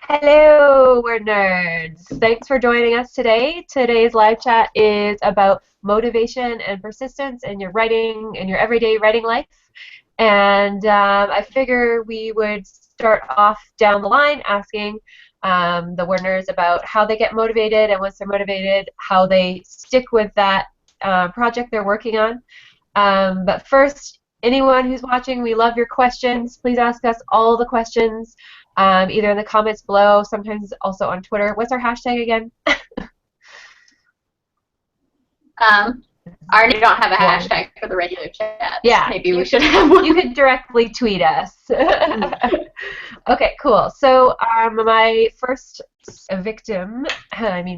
Hello, WordNerds. Thanks for joining us today. Today's live chat is about motivation and persistence in your writing, in your everyday writing life. And I figure we would start off down the line asking the WordNerds about how they get motivated, and once they're motivated, how they stick with that project they're working on. But first, anyone who's watching, we love your questions. Please ask us all the questions, either in the comments below, sometimes also on Twitter. What's our hashtag again? I already don't have a hashtag for the regular chat. Yeah. Maybe we should have one. You could directly tweet us. Okay, cool. So my first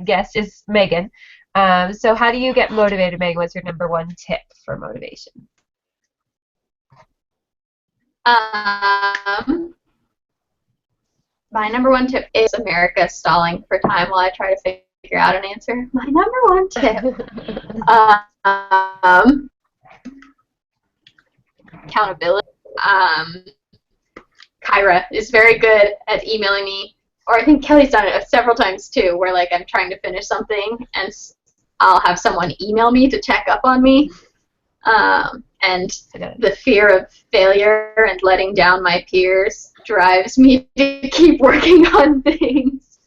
guest is Megan. So how do you get motivated, Megan? What's your #1 tip for motivation? My #1 tip is America stalling for time while I try to figure out an answer. My #1 tip. Accountability. Kyra is very good at emailing me, or I think Kelly's done it several times too, where like I'm trying to finish something and I'll have someone email me to check up on me. And the fear of failure and letting down my peers drives me to keep working on things.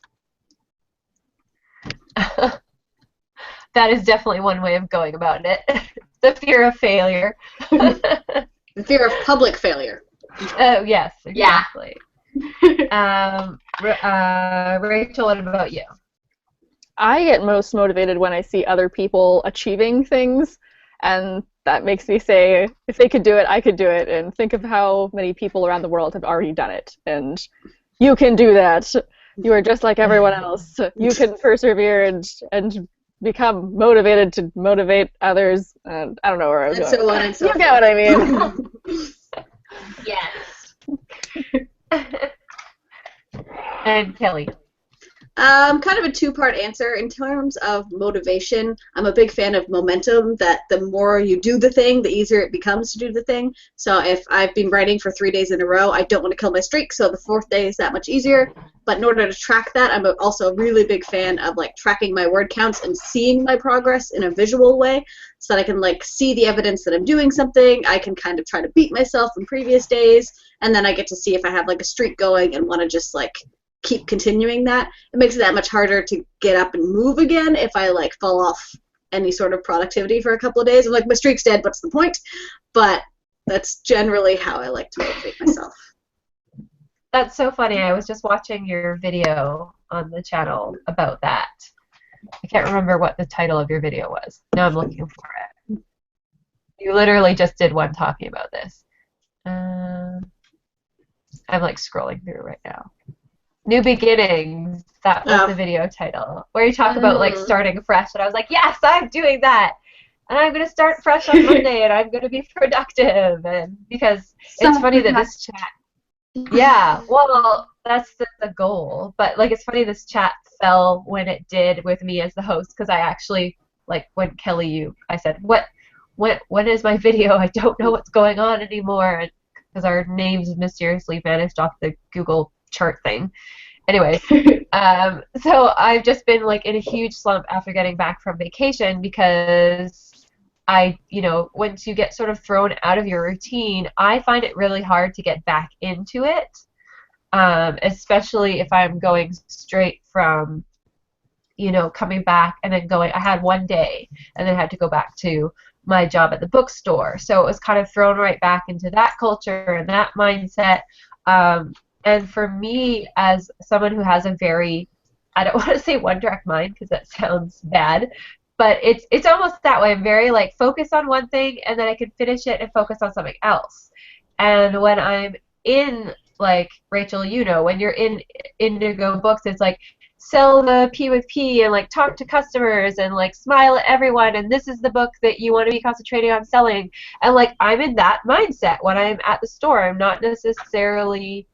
That is definitely one way of going about it. The fear of failure. The fear of public failure. Oh, yes, exactly. Yeah. Rachel, what about you? I get most motivated when I see other people achieving things, and that makes me say, if they could do it, I could do it, and think of how many people around the world have already done it, and you can do that. You are just like everyone else. You can persevere and become motivated to motivate others. And I don't know where I was going. So on and so you get what I mean. Yes. And Kelly. Kind of a two-part answer. In terms of motivation, I'm a big fan of momentum, that the more you do the thing, the easier it becomes to do the thing. So if I've been writing for 3 days in a row, I don't want to kill my streak, so the 4th day is that much easier. But in order to track that, I'm also a really big fan of like tracking my word counts and seeing my progress in a visual way, so that I can like see the evidence that I'm doing something. I can kind of try to beat myself in previous days, and then I get to see if I have like a streak going and want to just like keep continuing that. It makes it that much harder to get up and move again if I like fall off any sort of productivity for a couple of days. I'm like, my streak's dead, what's the point? But that's generally how I like to motivate myself. That's so funny. I was just watching your video on the channel about that. I can't remember what the title of your video was. Now I'm looking for it. You literally just did one talking about this. I'm like scrolling through right now. New Beginnings, that was the video title, where you talk about like starting fresh, and I was like, yes, I'm doing that, and I'm going to start fresh on Monday, and I'm going to be productive, and because it's funny that this chat, yeah, well, that's the goal, but like it's funny this chat fell when it did with me as the host, because I actually, like when Kelly, I said, when is my video? I don't know what's going on anymore, because our names mysteriously vanished off the Google chart thing. Anyway, so I've just been like in a huge slump after getting back from vacation, because once you get sort of thrown out of your routine, I find it really hard to get back into it, especially if I'm going straight from, coming back and then going, I had one day and then had to go back to my job at the bookstore. So it was kind of thrown right back into that culture and that mindset. And for me, as someone who has a very, I don't want to say one track mind because that sounds bad, but it's almost that way. I'm very like focused on one thing and then I can finish it and focus on something else. And when I'm in, like Rachel, when you're in Indigo Books, it's like sell the P with P and like talk to customers and like smile at everyone, and this is the book that you want to be concentrating on selling. And like I'm in that mindset when I'm at the store. I'm not necessarily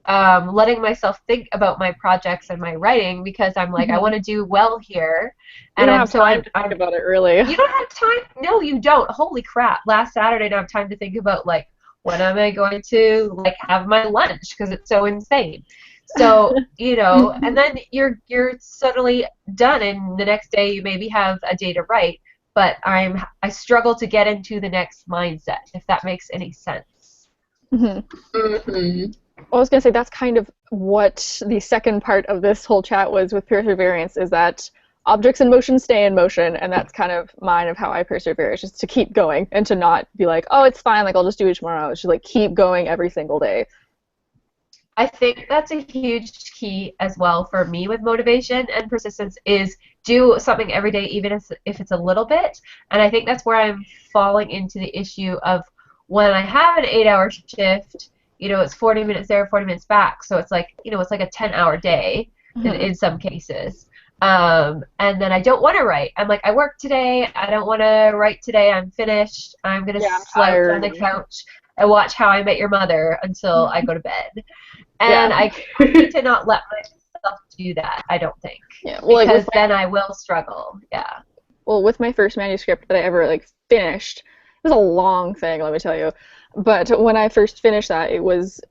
letting myself think about my projects and my writing, because I'm like, I want to do well here. And you don't have time to think about it, really. You don't have time? No, you don't. Holy crap. Last Saturday I didn't have time to think about, like, when am I going to, like, have my lunch, because it's so insane. So, you know, and then you're suddenly done, and the next day you maybe have a day to write, but I struggle to get into the next mindset, if that makes any sense. Hmm. Mm-hmm. I was going to say that's kind of what the second part of this whole chat was with perseverance, is that objects in motion stay in motion, and that's kind of mine of how I persevere. It's just to keep going and to not be like, oh, it's fine, like I'll just do it tomorrow. It's just like keep going every single day. I think that's a huge key as well for me with motivation and persistence is do something every day, even if it's a little bit. And I think that's where I'm falling into the issue of when I have an 8-hour shift, you know, it's 40 minutes there, 40 minutes back. So it's like, you know, it's like a 10-hour day in some cases. And then I don't want to write. I'm like, I worked today. I don't want to write today. I'm finished. I'm going to slouch on the couch and watch How I Met Your Mother until I go to bed. And I need to not let myself do that, I don't think. Yeah, well, because then I will struggle. Yeah. Well, with my first manuscript that I ever like finished, it was a long thing, let me tell you. But when I first finished that,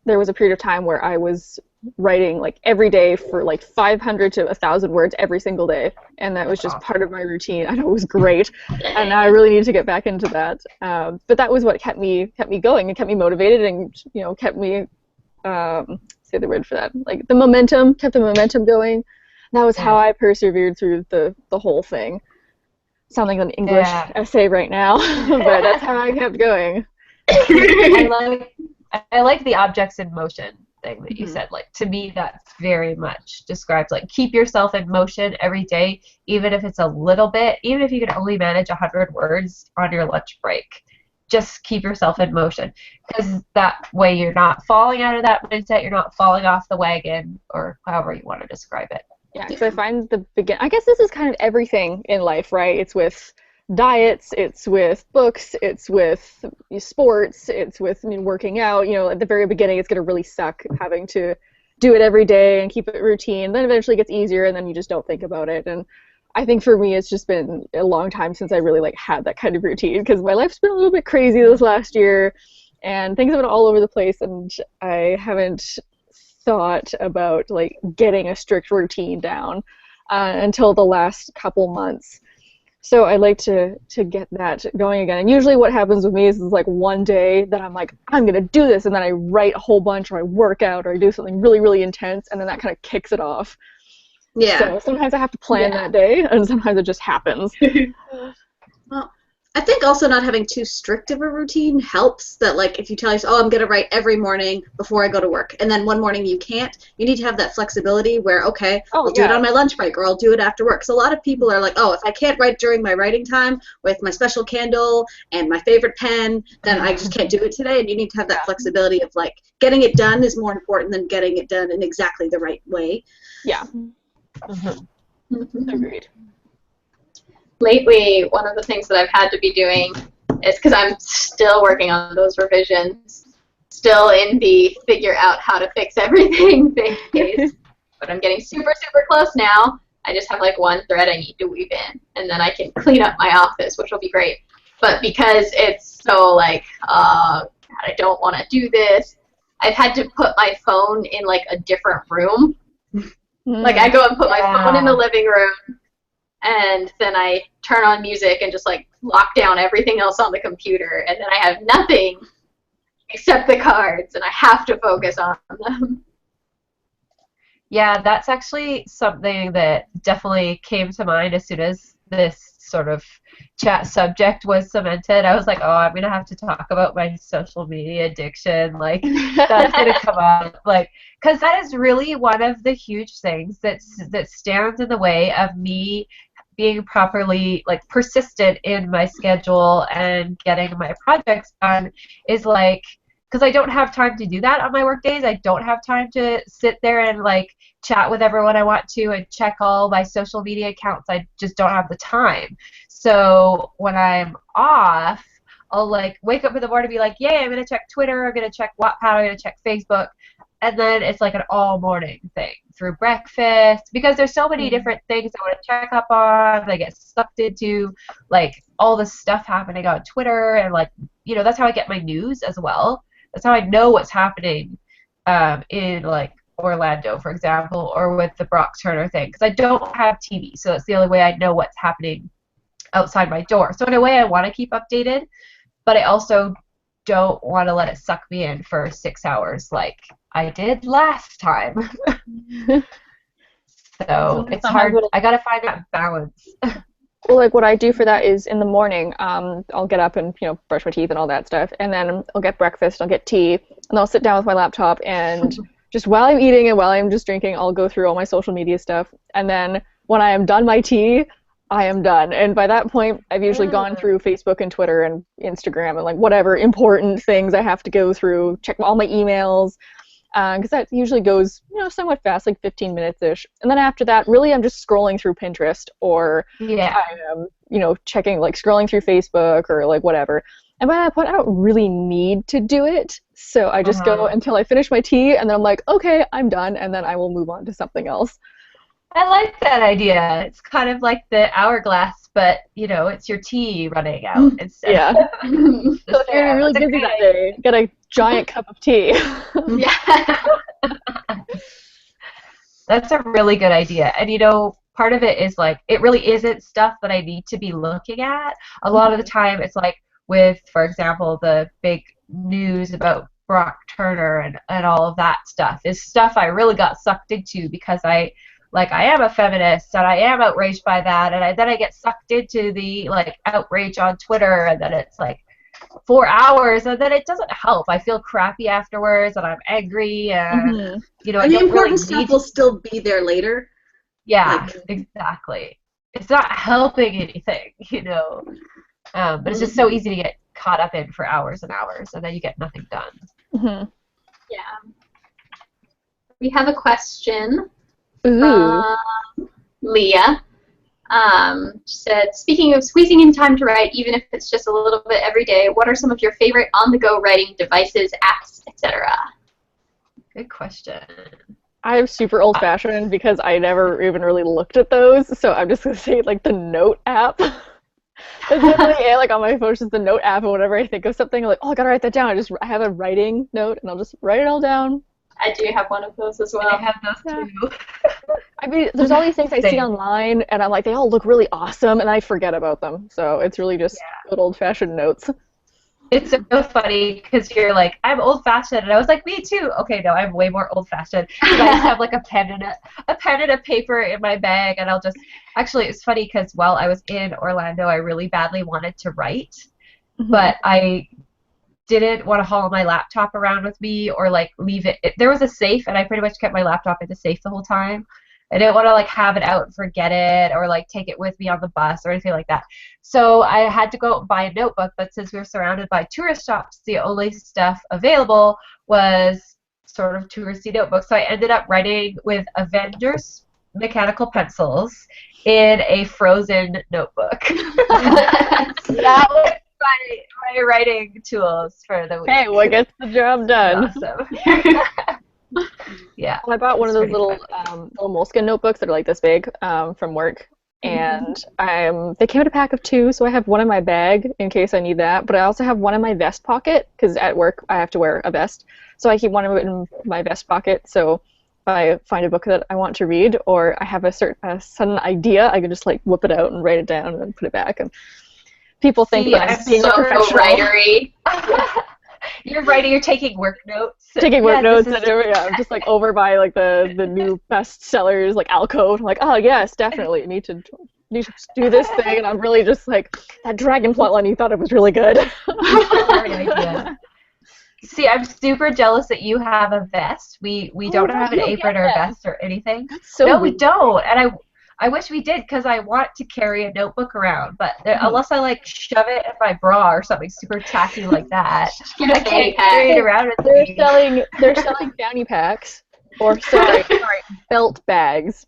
there was a period of time where I was writing like every day for like 500 to 1,000 words every single day, and that was just part of my routine. I know it was great, and now I really need to get back into that. But that was what kept me going and kept me motivated, and you know, kept me say the word for that, like kept the momentum going. That was how I persevered through the whole thing. Sound like an English essay right now, but that's how I kept going. I like the objects in motion thing that you said. Like, to me, that's very much describes like keep yourself in motion every day, even if it's a little bit, even if you can only manage 100 words on your lunch break. Just keep yourself in motion, because that way you're not falling out of that mindset, you're not falling off the wagon, or however you want to describe it. Yeah, because I find I guess this is kind of everything in life, right? It's with diets, it's with books, it's with sports, it's with working out. You know, at the very beginning, it's going to really suck having to do it every day and keep it routine. Then eventually it gets easier, and then you just don't think about it. And I think for me, it's just been a long time since I really like had that kind of routine, because my life's been a little bit crazy this last year, and things have been all over the place, and I haven't thought about like getting a strict routine down until the last couple months. So I'd like to get that going again. And usually what happens with me is like one day that I'm like, I'm going to do this, and then I write a whole bunch, or I work out, or I do something really, really intense, and then that kind of kicks it off. Yeah. So sometimes I have to plan that day, and sometimes it just happens. Well, I think also not having too strict of a routine helps. That like if you tell yourself, oh, I'm going to write every morning before I go to work, and then one morning you can't, you need to have that flexibility where, okay, I'll do it on my lunch break, or I'll do it after work. So a lot of people are like, oh, if I can't write during my writing time with my special candle and my favorite pen, then I just can't do it today. And you need to have that flexibility of like getting it done is more important than getting it done in exactly the right way. Yeah. Agreed. Lately, one of the things that I've had to be doing is, because I'm still working on those revisions, still in the figure out how to fix everything phase, but I'm getting super, super close now. I just have like one thread I need to weave in, and then I can clean up my office, which will be great. But because it's so like, God, I don't want to do this, I've had to put my phone in like a different room. Like I go and put my phone in the living room, and then I turn on music and just like lock down everything else on the computer, and then I have nothing except the cards, and I have to focus on them. Yeah, that's actually something that definitely came to mind as soon as this sort of chat subject was cemented. I was like, oh, I'm going to have to talk about my social media addiction. Like, that's going to come up. Like, because that is really one of the huge things that stands in the way of me being properly, like, persistent in my schedule and getting my projects done is, like, because I don't have time to do that on my work days. I don't have time to sit there and, like, chat with everyone I want to and check all my social media accounts. I just don't have the time. So when I'm off, I'll like wake up in the morning and be like, yay, I'm going to check Twitter, I'm going to check Wattpad, I'm going to check Facebook. And then it's like an all morning thing through breakfast, because there's so many different things I want to check up on. I get sucked into like all this stuff happening on Twitter, and like, you know, that's how I get my news as well. That's how I know what's happening in like Orlando, for example, or with the Brock Turner thing, because I don't have TV, so that's the only way I know what's happening outside my door. So in a way, I want to keep updated, but I also don't want to let it suck me in for 6 hours like I did last time. So it's hard. I gotta find that balance. Well, like what I do for that is in the morning, I'll get up and brush my teeth and all that stuff, and then I'll get breakfast, I'll get tea, and I'll sit down with my laptop, and just while I'm eating and while I'm just drinking, I'll go through all my social media stuff, and then when I am done my tea, I am done. And by that point, I've usually gone through Facebook and Twitter and Instagram and like whatever important things I have to go through, check all my emails, because that usually goes, somewhat fast, like 15 minutes-ish. And then after that, really I'm just scrolling through Pinterest, or I am, checking, like scrolling through Facebook or like whatever. And by that point, I don't really need to do it. So I just go until I finish my tea, and then I'm like, okay, I'm done, and then I will move on to something else. I like that idea. It's kind of like the hourglass, but it's your tea running out instead. Yeah. So if you're really busy that day, get a giant cup of tea. Yeah. That's a really good idea. And part of it is like, it really isn't stuff that I need to be looking at. A lot of the time it's like with, for example, the big news about Brock Turner and all of that stuff is stuff I really got sucked into because I am a feminist and I am outraged by that, and then I get sucked into the outrage on Twitter, and then it's like 4 hours, and then it doesn't help. I feel crappy afterwards, and I'm angry, and and the important stuff will still be there later. Yeah, exactly. It's not helping anything, but it's just so easy to get caught up in for hours and hours, and then you get nothing done. Yeah. We have a question. Leah said, speaking of squeezing in time to write, even if it's just a little bit every day, what are some of your favorite on-the-go writing devices, apps, etc.? Good question. I'm super old-fashioned because I never even really looked at those, so I'm just going to say the Note app. That's literally it, on my phone, just the Note app, or whenever I think of something, I'm like, oh, I gotta write that down. I have a writing note, and I'll just write it all down. I do have one of those as well. I have those too. I mean, there's all these things I see online, and I'm like, they all look really awesome, and I forget about them. So it's really just good old-fashioned notes. It's so funny because you're like, I'm old-fashioned, and I was like, me too. Okay, no, I'm way more old-fashioned. I just have a pen and a paper in my bag, and I'll just. Actually, it's funny because while I was in Orlando, I really badly wanted to write, but I didn't want to haul my laptop around with me or leave it. There was a safe, and I pretty much kept my laptop in the safe the whole time. I didn't want to have it out and forget it, or take it with me on the bus or anything like that. So I had to go out and buy a notebook, but since we were surrounded by tourist shops, the only stuff available was sort of touristy notebooks. So I ended up writing with Avengers mechanical pencils in a frozen notebook. That was my writing tools for the week. Hey, what gets the job done? Awesome. Yeah. Well, I bought one of those little moleskin notebooks that are this big from work, and they came in a pack of 2, so I have one in my bag in case I need that, but I also have one in my vest pocket because at work I have to wear a vest, so I keep one of it in my vest pocket, so if I find a book that I want to read or I have a sudden idea, I can just whip it out and write it down and put it back. And people think that I'm being so writery. You're writing. You're taking work notes. Taking work notes, and I'm just over by the new bestsellers alcove. I'm like, oh yes, definitely you need to do this thing, and I'm really just that dragon plotline. You thought it was really good. Great idea. See, I'm super jealous that you have a vest. We don't have an apron or a vest or anything. No, we don't, and I wish we did because I want to carry a notebook around, but unless I shove it in my bra or something super tacky like that, I can't carry it around with me. They're selling fanny packs, or sorry, belt bags.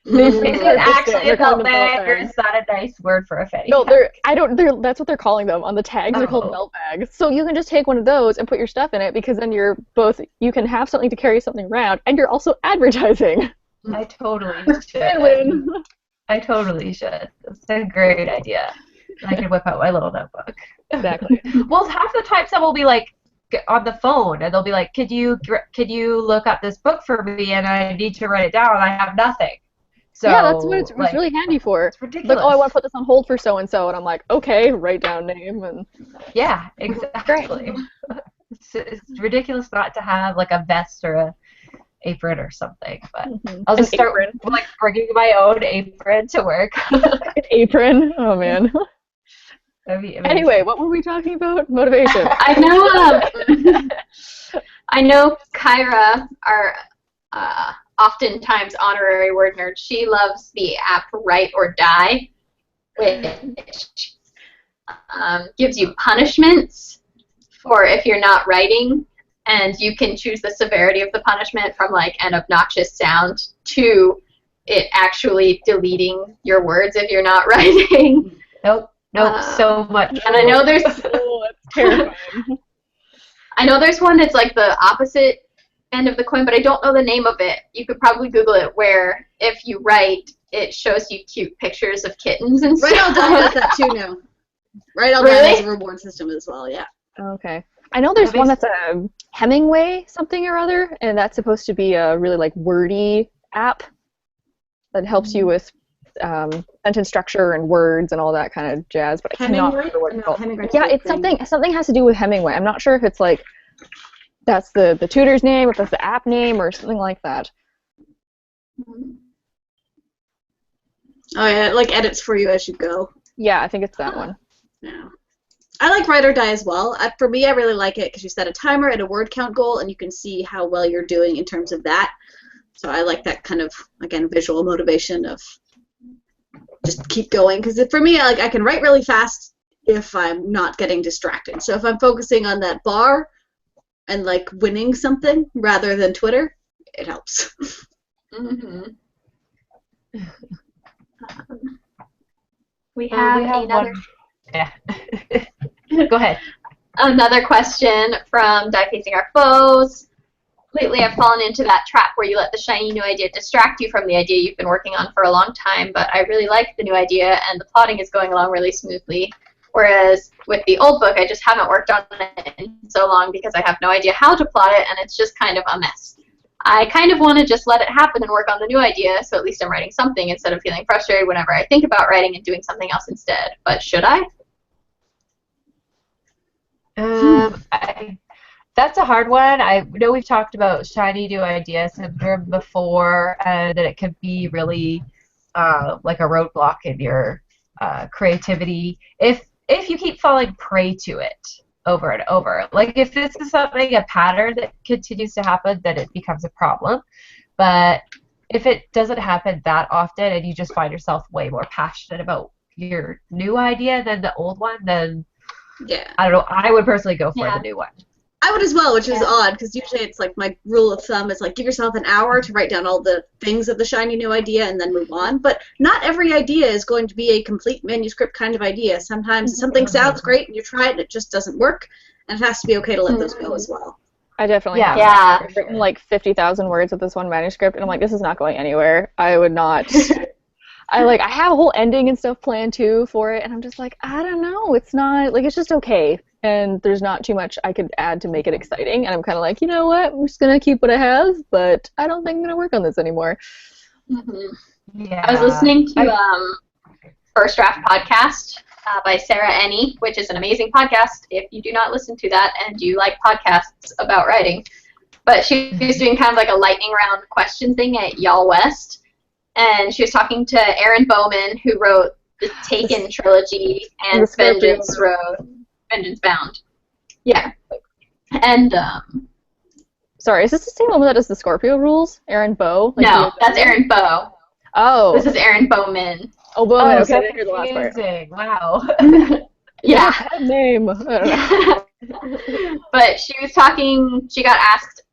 Is it actually a belt bag, or is that a nice word for a fanny pack? No, that's what they're calling them. On the tags, they're called belt bags. So you can just take one of those and put your stuff in it, because then you can have something to carry something around, and you're also advertising. I totally should. I totally should. That's a great idea. I can whip out my little notebook. Exactly. Well, half the time someone will be like, on the phone, and they'll be like, could you look up this book for me, and I need to write it down, and I have nothing. So yeah, that's what it's like, really handy for. it's ridiculous. Like, oh, I want to put this on hold for so and so, and I'm like, okay, write down name and. Yeah, exactly. It's ridiculous not to have like a vest or a apron or something, but I'll just start like bringing my own apron to work. An apron? Oh man. That'd be amazing. Anyway, what were we talking about? Motivation. I know Kyra, our oftentimes honorary word nerd, she loves the app Write or Die, which gives you punishments for if you're not writing, and you can choose the severity of the punishment from like an obnoxious sound to it actually deleting your words if you're not writing. Nope, so much. And I know there's Oh, that's terrifying. I know there's one that's like the opposite end of the coin, but I don't know the name of it. You could probably Google it, where if you write, it shows you cute pictures of kittens and stuff. Write All Die has that too now. Write All Die has a reward system as well, yeah. Okay. I know there's one that's a Hemingway something or other, and that's supposed to be a really like wordy app that helps you with sentence structure and words and all that kind of jazz. But I cannot remember what it's called. Yeah, it's something has to do with Hemingway. I'm not sure if it's like that's the tutor's name, or if that's the app name, or something like that. Oh yeah, it like edits for you as you go. Yeah, I think it's that one. Yeah. I like Write or Die as well. For me, I really like it because you set a timer and a word count goal, and you can see how well you're doing in terms of that. So I like that kind of, again, visual motivation of just keep going. Because for me, I can write really fast if I'm not getting distracted. So if I'm focusing on that bar and like winning something rather than Twitter, it helps. We have another. One. Yeah. Go ahead. Another question from Die Facing Our Foes. Lately, I've fallen into that trap where you let the shiny new idea distract you from the idea you've been working on for a long time, but I really like the new idea, and the plotting is going along really smoothly. Whereas with the old book, I just haven't worked on it in so long because I have no idea how to plot it, and it's just kind of a mess. I kind of want to just let it happen and work on the new idea, so at least I'm writing something instead of feeling frustrated whenever I think about writing and doing something else instead. But should I? That's a hard one. I know we've talked about shiny new idea syndrome before, and that it can be really like a roadblock in your creativity if you keep falling prey to it over and over. Like if this is a pattern that continues to happen, then it becomes a problem. But if it doesn't happen that often and you just find yourself way more passionate about your new idea than the old one, then yeah, I don't know. I would personally go for the new one. I would as well, which is odd because usually it's like my rule of thumb is like give yourself an hour to write down all the things of the shiny new idea and then move on. But not every idea is going to be a complete manuscript kind of idea. Sometimes something sounds great and you try it and it just doesn't work, and it has to be okay to let those go as well. I definitely have. I've written like 50,000 words of this one manuscript, and I'm like, this is not going anywhere. I would not. I have a whole ending and stuff planned too for it, and I'm just like, I don't know. It's not like it's just okay. And there's not too much I could add to make it exciting. And I'm kind of like, you know what? I'm just going to keep what I have, but I don't think I'm going to work on this anymore. Yeah. I was listening to First Draft Podcast by Sarah Ennie, which is an amazing podcast if you do not listen to that and you like podcasts about writing. But she was doing kind of like a lightning round question thing at Y'all West. And she was talking to Aaron Bowman, who wrote the Taken trilogy and Vengeance Bound. Yeah. And, sorry, is this the same woman that does the Scorpio rules? Aaron Bow? No, that's Aaron Bow. Oh. This is Aaron Bowman. Oh, Bowman, okay, so I didn't hear the last part. Wow. Yeah. That name. I don't know. But she was talking, she got asked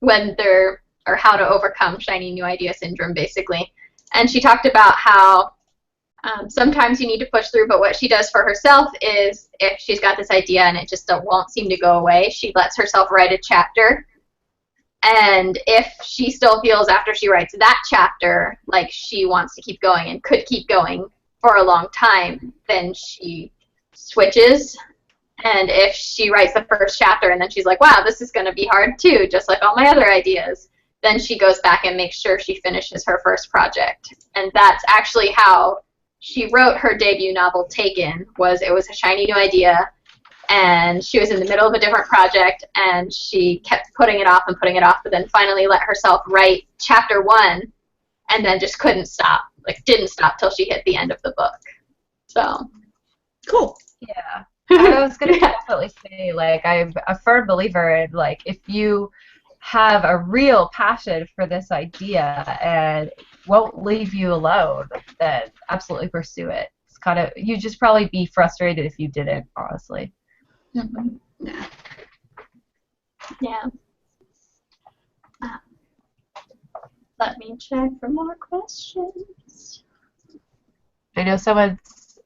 how to overcome shiny new idea syndrome, basically. And she talked about how sometimes you need to push through, but what she does for herself is if she's got this idea and it just won't seem to go away, she lets herself write a chapter. And if she still feels after she writes that chapter like she wants to keep going and could keep going for a long time, then she switches And if she writes the first chapter and then she's like, wow, this is going to be hard too, just like all my other ideas, then she goes back and makes sure she finishes her first project. And that's actually how she wrote her debut novel, Taken. It was a shiny new idea, and she was in the middle of a different project, and she kept putting it off, but then finally let herself write chapter 1, and then just couldn't stop. Like, didn't stop till she hit the end of the book. So. Cool. Yeah. I was going to definitely say, like, I'm a firm believer in, like, if you have a real passion for this idea and won't leave you alone, then absolutely pursue it. It's kind of, you'd just probably be frustrated if you didn't, honestly. Mm-hmm. Yeah. Yeah. Let me check for more questions. I know someone,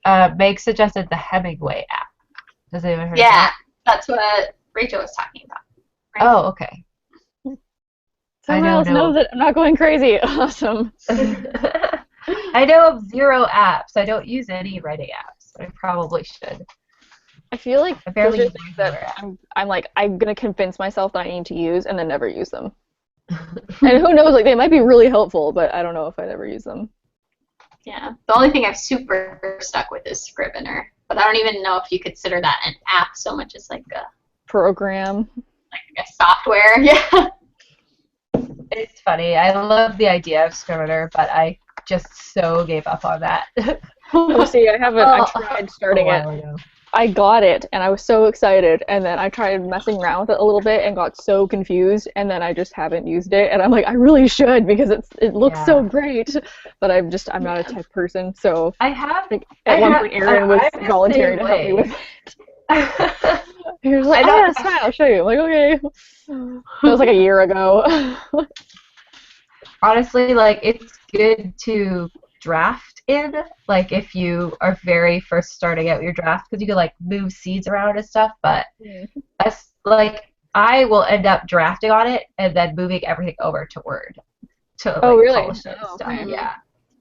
Meg suggested the Hemingway app. Has anyone heard of Yeah, that? that's what Rachel was talking about. Right? Oh, okay. Someone else knows it. I'm not going crazy. Awesome. I know of 0 apps. I don't use any writing apps. I probably should. I feel like I barely those are use things another that app. I'm like, I'm going to convince myself that I need to use and then never use them. And who knows, like, they might be really helpful, but I don't know if I'd ever use them. Yeah. The only thing I've super stuck with is Scrivener. But I don't even know if you consider that an app so much as like a Program. like a software. Yeah. It's funny. I love the idea of Scrivener, but I just so gave up on that. Oh, see, I haven't. I tried starting it. I got it, and I was so excited, and then I tried messing around with it a little bit and got so confused, and then I just haven't used it, and I'm like, I really should, because it looks so great, but I'm not a tech person, so I have. like, at one point Aaron was volunteering to help me with it. He was like, oh, yeah, it's fine, I'll show you. I'm like, okay. That was like a year ago. Honestly, like, it's good to draft in, like, if you are very first starting out your draft, because you can, like, move seeds around and stuff, but I will end up drafting on it and then moving everything over to Word to, like, really? polish it and stuff. Mm-hmm. Yeah.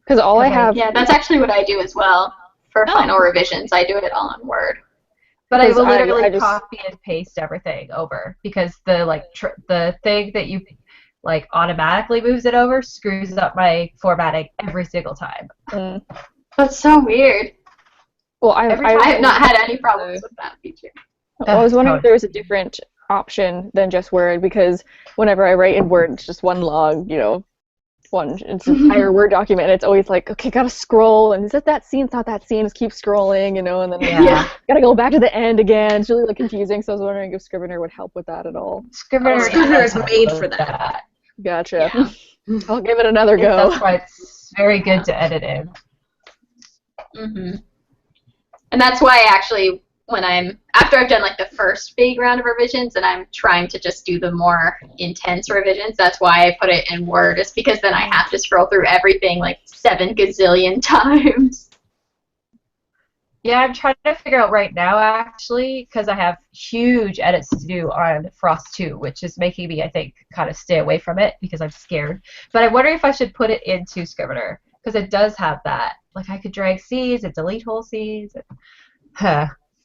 Because all I have... Yeah, that's actually what I do as well. For final revisions, I do it all in Word. But I will literally copy and paste everything over, because the, like, the thing that you, like, automatically moves it over screws up my formatting every single time. That's so weird. Well, I have not had any problems with that feature. I was wondering if there was a different option than just Word, because whenever I write in Word, it's just one log, you know, it's an entire Word document, and it's always like, okay, gotta scroll, and is it that scene? It's not that scene, just keep scrolling, you know, and then gotta go back to the end again. It's really, like, confusing, so I was wondering if Scrivener would help with that at all. Scrivener is made for that. Gotcha. Yeah. I'll give it another go. That's why it's very good to edit in. Mm-hmm. And that's why actually, after I've done like the first big round of revisions and I'm trying to just do the more intense revisions, that's why I put it in Word, is because then I have to scroll through everything like 7 gazillion times. Yeah, I'm trying to figure out right now, actually, because I have huge edits to do on Frost 2, which is making me, I think, kind of stay away from it because I'm scared. But I wonder if I should put it into Scrivener, because it does have that. Like, I could drag seeds and delete whole seeds.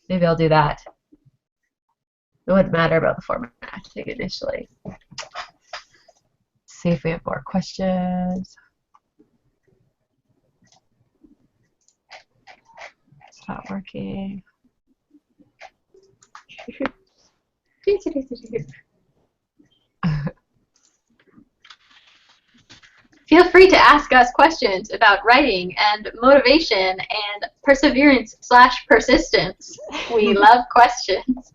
Maybe I'll do that. It wouldn't matter about the formatting initially. See if we have more questions. It's not working. Feel free to ask us questions about writing and motivation and perseverance/persistence. We love questions.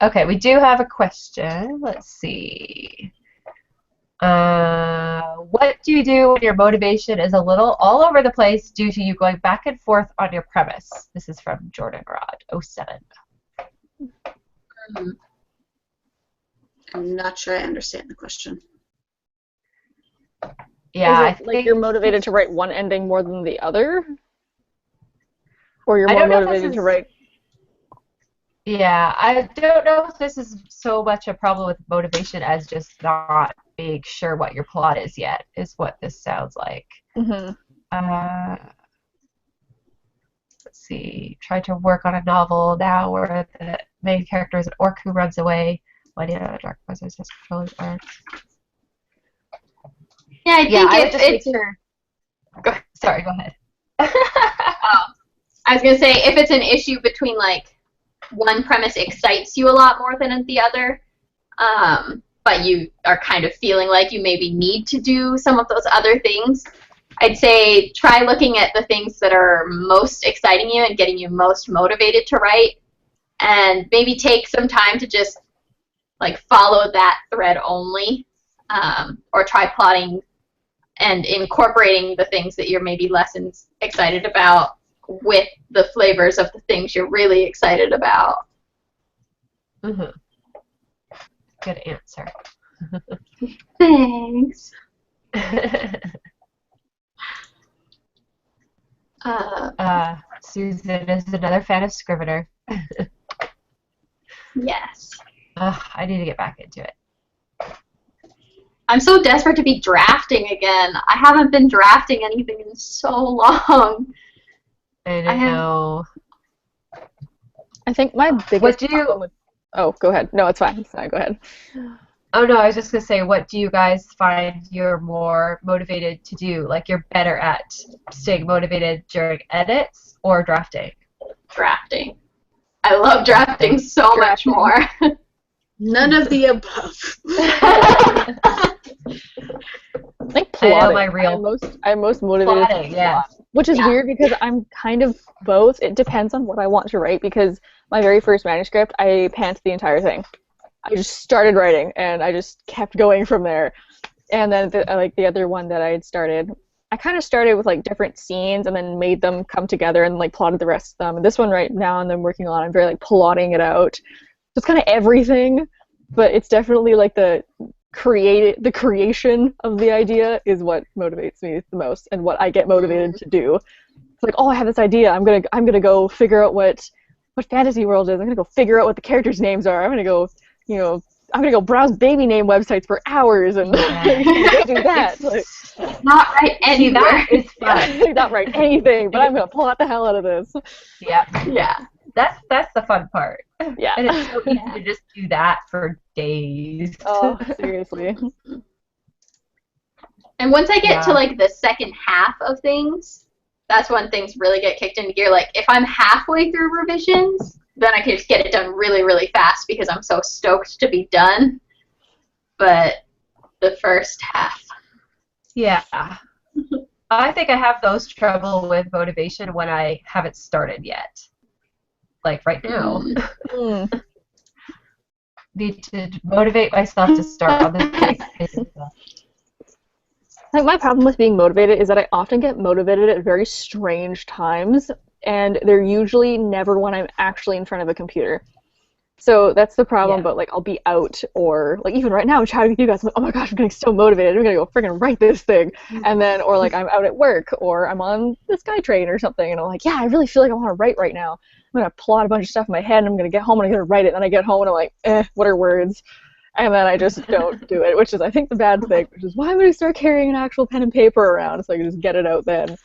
Okay, we do have a question. Let's see. What do you do when your motivation is a little all over the place due to you going back and forth on your premise? This is from Jordan Rod, 07. I'm not sure I understand the question. Yeah, is it like you're motivated to write one ending more than the other? Or you're more motivated to write... Yeah, I don't know if this is so much a problem with motivation as just not being sure what your plot is yet, is what this sounds like. Mm-hmm. Let's see. Try to work on a novel now where the main character is an orc who runs away. When dark presence has controlling arts. Yeah, I think I would just make it's. sure. Go ahead. Sorry, go ahead. I was gonna say if it's an issue between like one premise excites you a lot more than the other, but you are kind of feeling like you maybe need to do some of those other things, I'd say try looking at the things that are most exciting you and getting you most motivated to write, and maybe take some time to just like follow that thread only, or try plotting and incorporating the things that you're maybe less excited about with the flavors of the things you're really excited about. Mm-hmm. Good answer. Thanks. Susan is another fan of Scrivener. Yes. I need to get back into it. I'm so desperate to be drafting again. I haven't been drafting anything in so long. I know. I think my biggest What do you... problem with... Oh, go ahead. No, it's fine. It's fine. Go ahead. Oh, no, I was just going to say, what do you guys find you're more motivated to do? Like, you're better at staying motivated during edits or drafting? Drafting. I love drafting so much more. None of the above. I think plotting. I know my real... I'm most motivated plotting, to yeah. plot, which is weird because I'm kind of both. It depends on what I want to write, because my very first manuscript, I panned the entire thing. I just started writing, and I just kept going from there. And then, the other one that I had started, I kind of started with, like, different scenes and then made them come together and, like, plotted the rest of them. And this one right now I'm working on, I'm very, like, plotting it out. So it's kind of everything, but it's definitely, like, the creation of the idea is what motivates me the most and what I get motivated to do. It's like, oh, I have this idea. I'm gonna go figure out what fantasy world is. I'm gonna go figure out what the characters' names are. I'm gonna go, I'm gonna go browse baby name websites for hours and go do that. Like, not write anywhere. That is fun. Not write anything, but I'm gonna plot the hell out of this. Yeah. Yeah. That's the fun part. Yeah. And it's so easy to just do that for days. Oh, seriously. And once I get to like the second half of things, that's when things really get kicked into gear. Like if I'm halfway through revisions, then I can just get it done really, really fast because I'm so stoked to be done. But the first half. Yeah. I think I have those trouble with motivation when I haven't started yet. Like right now. Need to motivate myself to start on this. I think my problem with being motivated is that I often get motivated at very strange times, and they're usually never when I'm actually in front of a computer. So that's the problem, but like I'll be out, or like even right now I'm chatting with you guys, I'm like, oh my gosh, I'm getting so motivated, I'm gonna go friggin' write this thing. And then, or like I'm out at work, or I'm on the SkyTrain or something, and I'm like, yeah, I really feel like I want to write right now. I'm gonna plot a bunch of stuff in my head, and I'm gonna get home and I'm gonna write it, and then I get home and I'm like, what are words? And then I just don't do it, which is I think the bad thing, which is why would I start carrying an actual pen and paper around so I can just get it out then.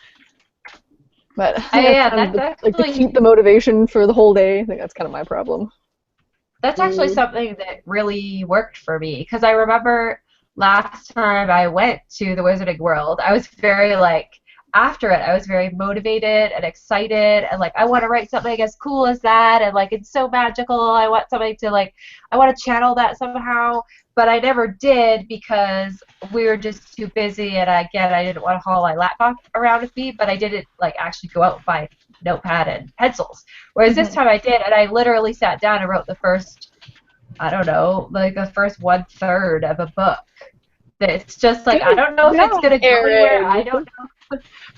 But to keep the motivation for the whole day, I think that's kind of my problem. That's actually something that really worked for me, because I remember last time I went to the Wizarding World, I was very like, after it, I was very motivated and excited, and like I want to write something as cool as that, and like it's so magical. I want something to like, I want to channel that somehow, but I never did because we were just too busy, and again, I didn't want to haul my laptop around with me, but I didn't like actually go out and buy notepad and pencils. Whereas this time I did, and I literally sat down and wrote the first, I don't know, like the first 1/3 of a book. It's just like, I don't know if it's gonna go anywhere. I don't know.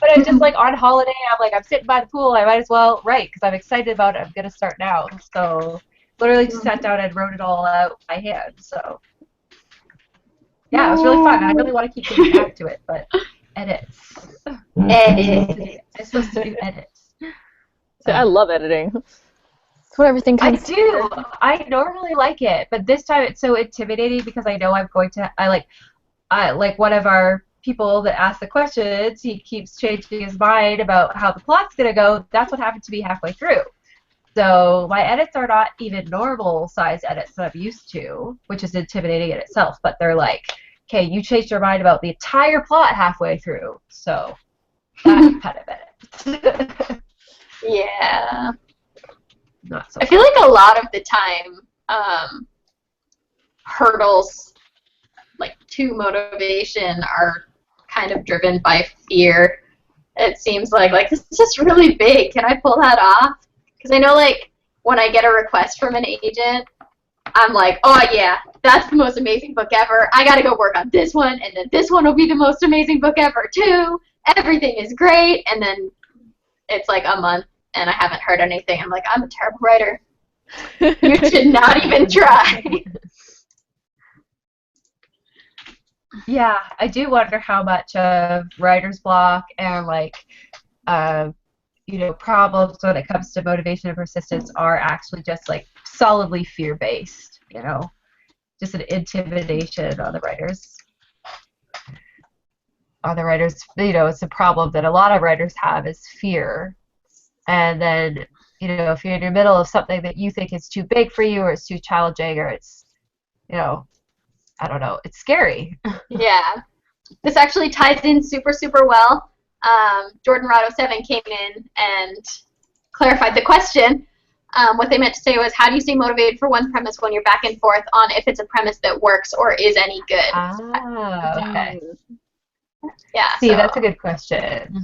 But I'm just like on holiday. I'm like, I'm sitting by the pool. I might as well write because I'm excited about it. I'm gonna start now. So literally just sat down and wrote it all out by hand. So yeah, it was really fun. I really want to keep getting back to it, but edits. I'm supposed to do edits. So I love editing. It's what everything comes I do. I normally like it, but this time it's so intimidating because I know I'm going to. I like one of our people that ask the questions, he keeps changing his mind about how the plot's going to go. That's what happened to me halfway through. So my edits are not even normal size edits that I'm used to, which is intimidating in itself, but they're like, okay, you changed your mind about the entire plot halfway through. So that kind of edit. Yeah. Not so I feel like a lot of the time, hurdles like to motivation are kind of driven by fear. It seems like this is just really big. Can I pull that off? Because I know like when I get a request from an agent, I'm like, oh yeah, that's the most amazing book ever. I gotta go work on this one, and then this one will be the most amazing book ever too. Everything is great, and then it's like a month and I haven't heard anything. I'm like, I'm a terrible writer. You should not even try. Yeah, I do wonder how much of writer's block and like problems when it comes to motivation and persistence are actually just like solidly fear-based, just an intimidation on the writers. It's a problem that a lot of writers have is fear. And then, if you're in the middle of something that you think is too big for you or it's too challenging or it's, I don't know, it's scary. Yeah. This actually ties in super, super well. Jordan Rado 7 came in and clarified the question. What they meant to say was, how do you stay motivated for one premise when you're back and forth on if it's a premise that works or is any good? Okay. Yeah. See, so that's a good question.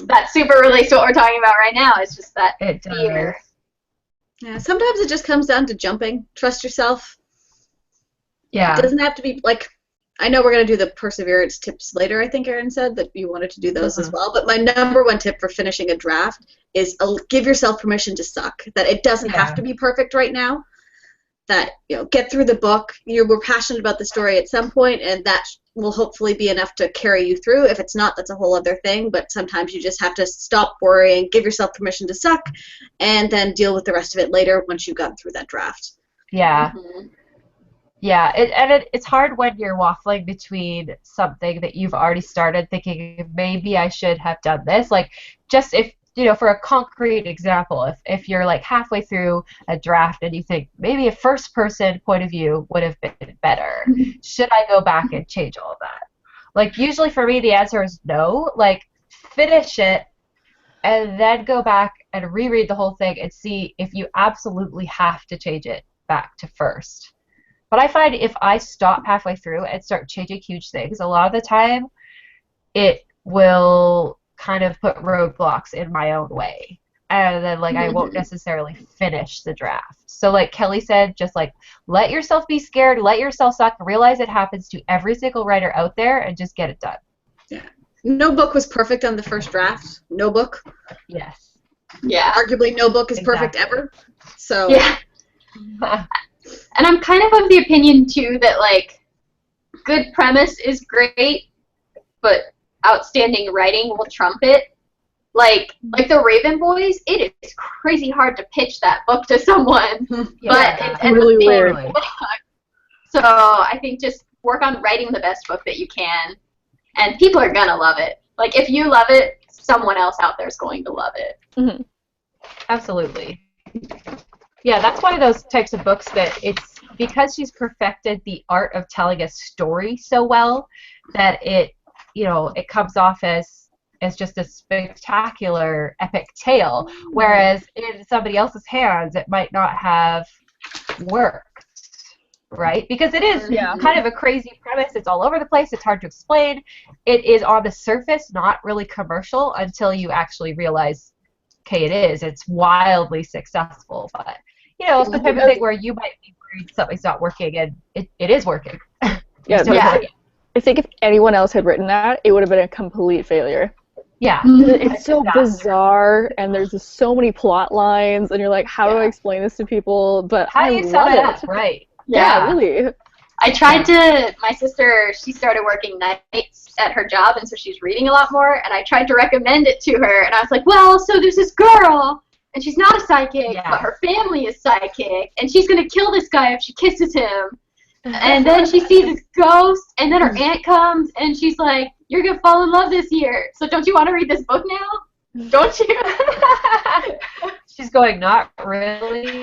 that super relates to what we're talking about right now. It's just that It fear. Yeah, sometimes it just comes down to jumping. Trust yourself. Yeah. It doesn't have to be like, I know we're going to do the perseverance tips later, I think Erin said that you wanted to do those as well, but my number one tip for finishing a draft is give yourself permission to suck, that it doesn't have to be perfect right now, that, get through the book, you were passionate about the story at some point, and that will hopefully be enough to carry you through. If it's not, that's a whole other thing, but sometimes you just have to stop worrying, give yourself permission to suck, and then deal with the rest of it later once you've gotten through that draft. Yeah. Mm-hmm. Yeah, it's hard when you're waffling between something that you've already started thinking maybe I should have done this. Like, just if, for a concrete example, if you're like halfway through a draft and you think maybe a first-person point of view would have been better, should I go back and change all that? Like, usually for me the answer is no. Like, finish it and then go back and reread the whole thing and see if you absolutely have to change it back to first. But I find if I stop halfway through and start changing huge things, a lot of the time it will kind of put roadblocks in my own way. And then, I won't necessarily finish the draft. So like Kelly said, just, let yourself be scared, let yourself suck, realize it happens to every single writer out there, and just get it done. Yeah. No book was perfect on the first draft. No book. Yes. Yeah. Arguably no book is perfect ever. So. Yeah. And I'm kind of the opinion, too, that, good premise is great, but outstanding writing will trump it. Like the Raven Boys, it is crazy hard to pitch that book to someone, but it ends really up being weird. a book. So I think just work on writing the best book that you can, and people are going to love it. Like, if you love it, someone else out there is going to love it. Mm-hmm. Absolutely. Yeah, that's one of those types of books that it's because she's perfected the art of telling a story so well that it comes off as just a spectacular epic tale, whereas in somebody else's hands it might not have worked, right? Because it is kind of a crazy premise. It's all over the place. It's hard to explain. It is on the surface not really commercial until you actually realize, okay, it is. It's wildly successful, but it's the type of thing where you might be worried something's not working, and it is working. Yeah. I think if anyone else had written that, it would have been a complete failure. Yeah. It's so bizarre, and there's just so many plot lines, and you're like, how do I explain this to people? But how do you sum it up? Right. Yeah, really. I tried to, my sister, she started working nights at her job, and so she's reading a lot more, and I tried to recommend it to her, and I was like, well, so there's this girl, and she's not a psychic, but her family is psychic, and she's going to kill this guy if she kisses him. And then she sees this ghost, and then her aunt comes, and she's like, "You're gonna fall in love this year. So don't you want to read this book now? Don't you?" She's going, not really.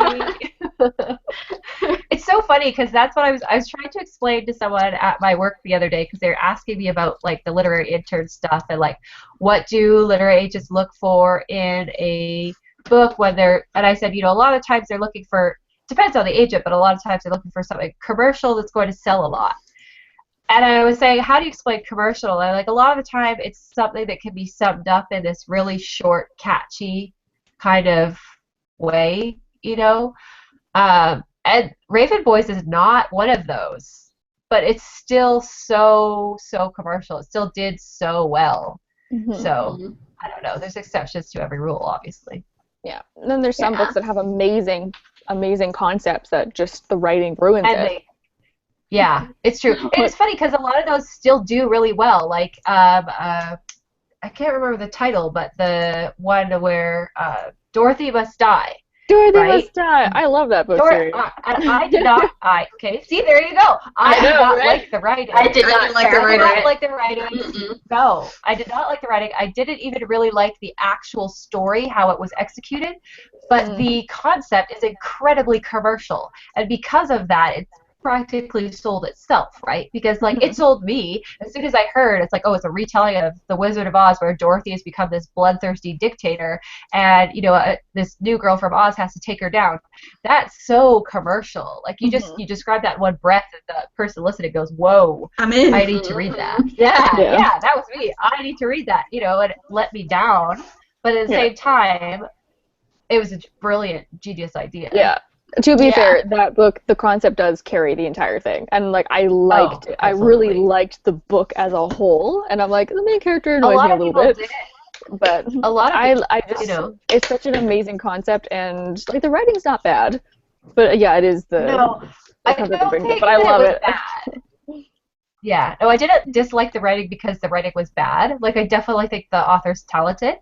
It's so funny because that's what I was trying to explain to someone at my work the other day because they were asking me about like the literary intern stuff and like what do literary agents look for in a book when they're, and I said, a lot of times they're looking for, depends on the agent, but a lot of times they're looking for something commercial that's going to sell a lot. And I was saying, how do you explain commercial? And like a lot of the time it's something that can be summed up in this really short, catchy kind of way, and Raven Boys is not one of those, but it's still so commercial. It still did so well. So I don't know. There's exceptions to every rule, obviously. Yeah, and then there's some books that have amazing concepts that just the writing ruins it. Yeah, it's true. And it's funny because a lot of those still do really well. Like I can't remember the title, but the one where Dorothy Must Die. Dorothy Must Die. I love that book series. I did not. Okay, see, there you go. I did not like the writing. I did not like the writing. I did not like the writing. No, I did not like the writing. I didn't even really like the actual story, how it was executed. But the concept is incredibly commercial, and because of that, it's practically sold itself, right? Because like it sold me as soon as I heard it's like, oh, it's a retelling of The Wizard of Oz where Dorothy has become this bloodthirsty dictator and this new girl from Oz has to take her down. That's so commercial. Like you describe that in one breath and the person listening goes, whoa, I'm in. I need to read that. Yeah, that was me. I need to read that, and it let me down. But at the same time, it was a brilliant, genius idea. Yeah. To be fair, that book, the concept does carry the entire thing, and like I liked it. I really liked the book as a whole, and I'm like the main character annoys me a little bit, but a lot of I just it's such an amazing concept, and like the writing's not bad, but it is the concept that brings it. But I love it. Yeah, no, I didn't dislike the writing because the writing was bad. Like I definitely think the author's talented.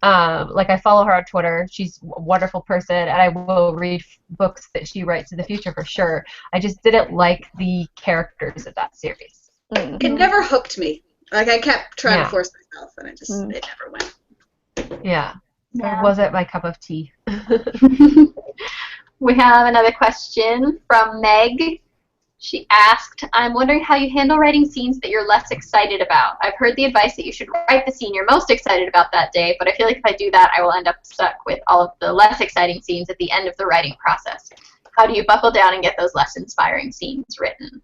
Like I follow her on Twitter. She's a wonderful person, and I will read books that she writes in the future for sure. I just didn't like the characters of that series. It never hooked me. Like I kept trying to force myself, and it never went. Yeah. It wasn't my cup of tea. We have another question from Meg. She asked, I'm wondering how you handle writing scenes that you're less excited about. I've heard the advice that you should write the scene you're most excited about that day, but I feel like if I do that, I will end up stuck with all of the less exciting scenes at the end of the writing process. How do you buckle down and get those less inspiring scenes written?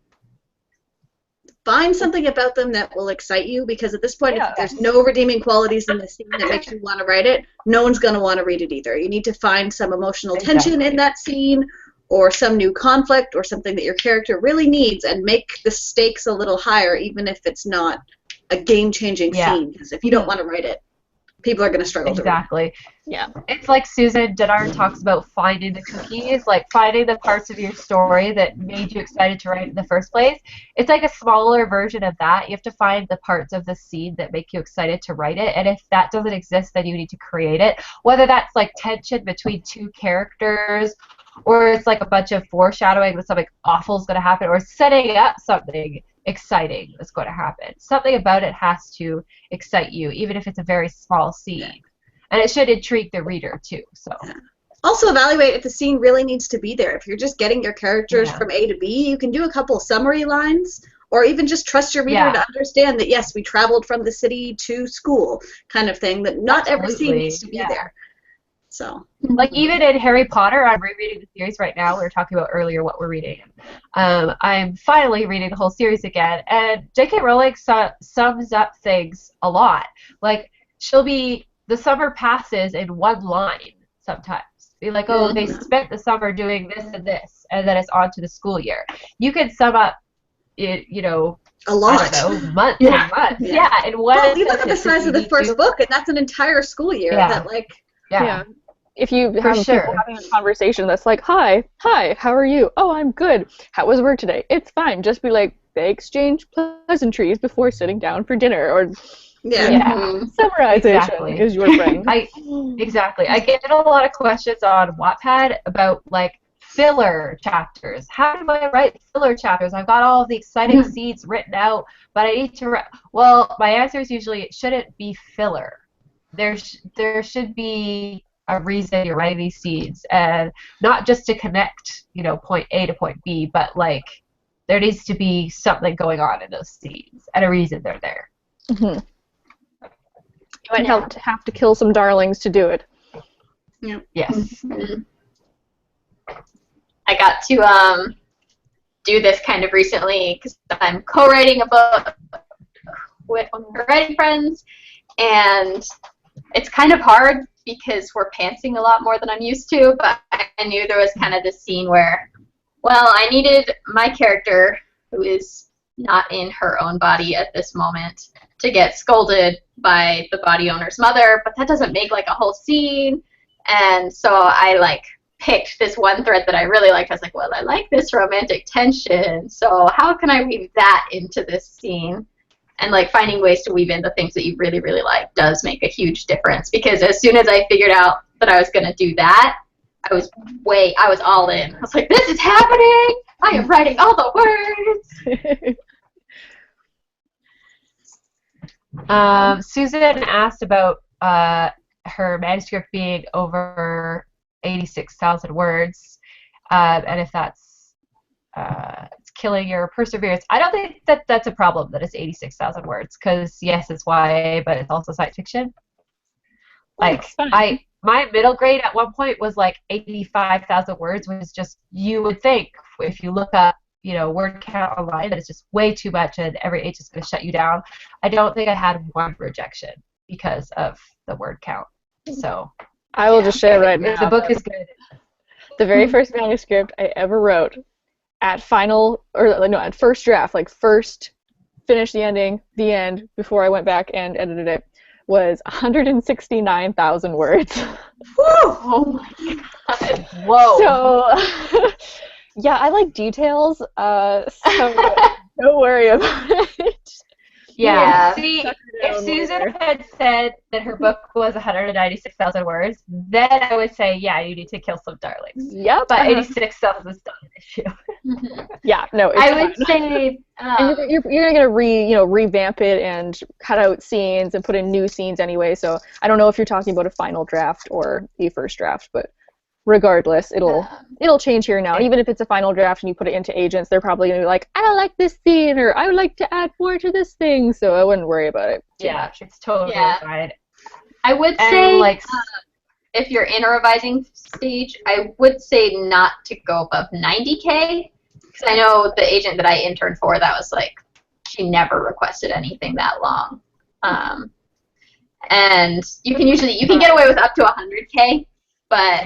Find something about them that will excite you, because at this point, if there's no redeeming qualities in the scene that makes you want to write it, no one's going to want to read it either. You need to find some emotional tension in that scene, or some new conflict, or something that your character really needs, and make the stakes a little higher, even if it's not a game-changing scene. Because if you don't want to write it, people are going to struggle to read it. Yeah. It's like Susan Denard talks about finding the cookies, like finding the parts of your story that made you excited to write in the first place. It's like a smaller version of that. You have to find the parts of the scene that make you excited to write it, and if that doesn't exist, then you need to create it. Whether that's like tension between two characters, or it's like a bunch of foreshadowing that something awful is going to happen, or setting up something exciting that's going to happen. Something about it has to excite you, even if it's a very small scene. And it should intrigue the reader, too. So. Also evaluate if the scene really needs to be there. If you're just getting your characters from A to B, you can do a couple summary lines, or even just trust your reader to understand that, yes, we traveled from the city to school, kind of thing, that not every scene needs to be there. So, like even in Harry Potter, I'm rereading the series right now. We were talking about earlier what we're reading. I'm finally reading the whole series again, and J.K. Rowling sums up things a lot. Like the summer passes in one line sometimes. Be like, oh, they spent the summer doing this and this, and then it's on to the school year. You can sum up it, a lot. I don't know, months and months. Yeah, and well, you look at the size of the first book, and that's an entire school year. That If you have people having a conversation that's like, hi, how are you? Oh, I'm good. How was work today? It's fine. Just be like, they exchange pleasantries before sitting down for dinner, or summarization is your friend. Exactly. I get a lot of questions on Wattpad about like filler chapters. How do I write filler chapters? I've got all of the exciting scenes written out, but I need to write. Well, my answer is usually it shouldn't be filler. There should be a reason you're writing these scenes, and not just to connect, point A to point B, but like there needs to be something going on in those scenes and a reason they're there. Mm-hmm. You might have to kill some darlings to do it. Yeah. Yes. I got to do this kind of recently because I'm co-writing a book with one of my writing friends, and it's kind of hard because we're pantsing a lot more than I'm used to, but I knew there was kind of this scene where, well, I needed my character, who is not in her own body at this moment, to get scolded by the body owner's mother, but that doesn't make like a whole scene. And so I like picked this one thread that I really liked. I was like, well, I like this romantic tension, so how can I weave that into this scene? And like finding ways to weave in the things that you really, really like does make a huge difference, because as soon as I figured out that I was going to do that, I was all in. I was like, this is happening! I am writing all the words! Susan asked about her manuscript being over 86,000 words, and if that's it's killing your perseverance. I don't think that that's a problem that it's 86,000 words, because yes, it's YA, but it's also science fiction. Like my middle grade at one point was like 85,000 words, which is just, you would think if you look up word count online that it's just way too much and every age is going to shut you down. I don't think I had one rejection because of the word count. So I will just share right now. The book is good. The very first manuscript I ever wrote at first draft, like first finish the ending, the end, before I went back and edited it, was 169,000 words. Woo! Oh my god. Whoa. So, yeah, I like details, so don't worry about it. Yeah. See, if Susan had said that her book was 196,000 words, then I would say, yeah, you need to kill some darlings. Yep. But 86,000 is still an issue. Yeah, no, it's I would say you're gonna revamp it and cut out scenes and put in new scenes anyway. So I don't know if you're talking about a final draft or a first draft, but regardless, it'll change here now. And even if it's a final draft and you put it into agents, they're probably gonna be like, I don't like this scene, or I would like to add more to this thing. So I wouldn't worry about it. Yeah, it's totally fine. I would say, like, if you're in a revising stage, I would say not to go above 90K, because I know the agent that I interned for, that was like, she never requested anything that long. And you can get away with up to 100K, but